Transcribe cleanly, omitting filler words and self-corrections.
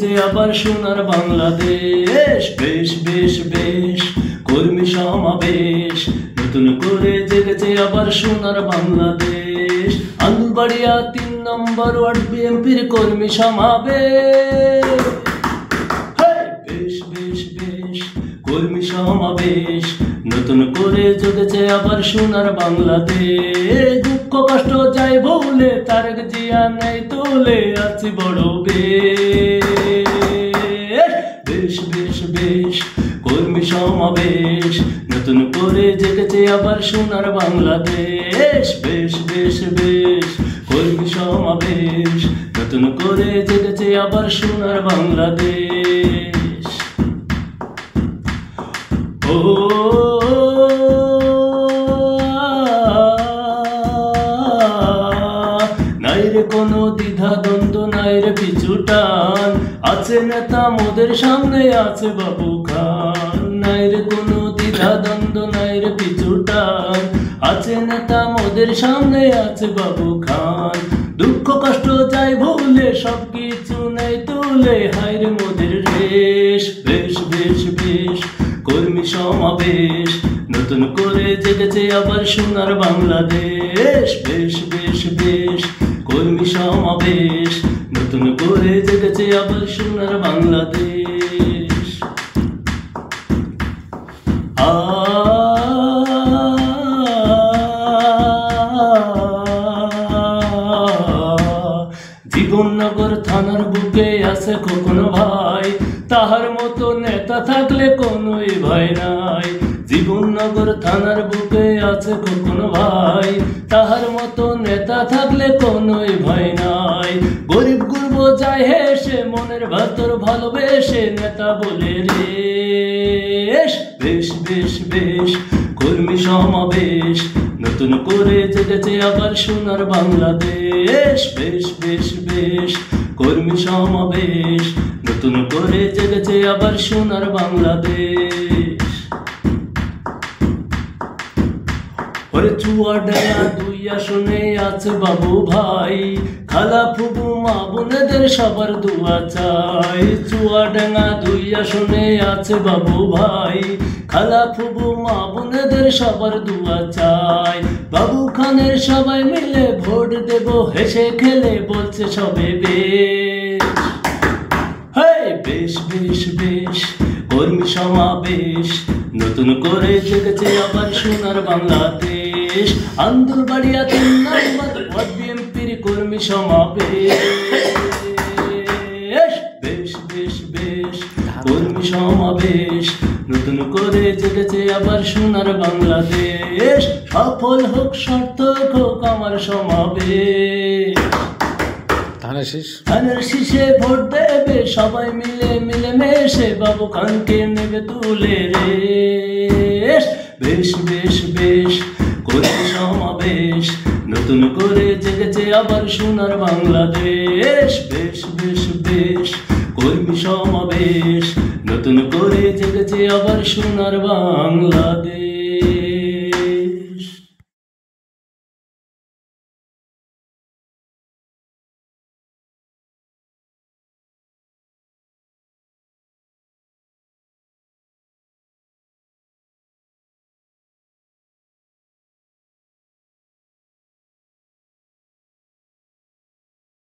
যে আবার সোনার বাংলাদেশ, বেশ বেশ বেশ কর্মী সমাবেশ, নতুন করে জেগেছে আবার সোনার বাংলাদেশ। আন্দুলবাড়িয়া ৩ নম্বর ওয়ার্ড বিএনপির কর্মী সমাবেশ, বেশ বেশ বেশ কর্মী সমাবেশ, নতুন করে জেগেছে আবার সোনার বাংলাদেশ। দুঃখ কষ্ট যাই ভুলে তারেক জিয়া নেই তুলে আছি বড় বেশ বেশ বেশ কর্মী সমাবেশ, নতুন করে জেগেছে আবার সোনার বাংলাদেশ। বেশ বেশ বেশ কর্মী সমাবেশ, নতুন করে জেগেছে আবার সোনার বাংলাদেশ। ও নাই রে কোনো দ্বিধা দ্বন্দ্ব, নাই রে পিছু টান, আছে নেতা মোদের সামনে আছে বাবু খান। নাই রে কোনো দ্বিধা দ্বন্দ্ব, নাই রে পিছু টান, আছে নেতা মোদের সামনে আছে বাবু খান। দুঃখ কষ্ট যাই ভুলে সব কিছু নেই তুলে হায় রে মোদের রেশ। বেশ বেশ বেশ কর্মী সমাবেশ, নতুন করে জেগেছে আবার সোনার বাংলাদেশ। বেশ বেশ বেশ কর্মী সমাবেশ, নতুন করে জেগেছে আবার সোনার বাংলাদেশ। জীবননগর থানার বুকে আছে খোকন ভাই, তাহার মতো নেতা থাকলে কোনোই ভয় নাই। জীবননগর থানার বুকে আছে খোকন ভাই, তাহার মতো নেতা থাকলে কোনোই ভয় নাই। গরিব গুরব যায় হেসে মনের ভেতর ভালোবেসে নেতা বলে রেশ। বেশ বেশ বেশ কর্মী সমাবেশ, নতুন করে জেগেছে আবার সোনার বাংলাদেশ। বেশ বেশ বেশ কর্মী সমাবেশ, নতুন করে জেগেছে আবার সোনার বাংলাদেশ। ওরে চুয়াডাঙ্গা ২ আসনে আছে বাবু ভাই, খালা ফুবু মা বোনেদের সবার দোয়া চাই। চুয়াডাঙ্গা ২ আসনে আছে বাবু ভাই, খালা ফুবু মা বোনেদের সবার দোয়া চাই। বাবু খানের সবাই মিলে ভোট দেব হেসে খেলে বলছে সবে বেশ। বেশ বেশ বেশ কর্মী সমাবেশ, নতুন করে জেগেছে আবার সোনার বাংলাদেশ। আন্দুলবাড়িয়া ৩ নম্বর ওয়ার্ড বিএনপির কর্মী সমাবেশ। বেশ বেশ বেশ কর্মী সমাবেশ, নতুন করে জেগেছে আবার সোনার বাংলাদেশ। সফল হোক সার্থক হোক আমার সমাবেশ। ধানের শীষে ভোট দেবে সবাই মিলে মিলে মেশে, বাবু খানকে নেবে তুলে রেশ। বেশ বেশ বেশ কর্মী সমাবেশ, নতুন করে জেগেছে আবার সোনার বাংলাদেশ। বেশ বেশ বেশ কর্মী সমাবেশ, নতুন করে জেগেছে আবার সোনার বাংলাদেশ।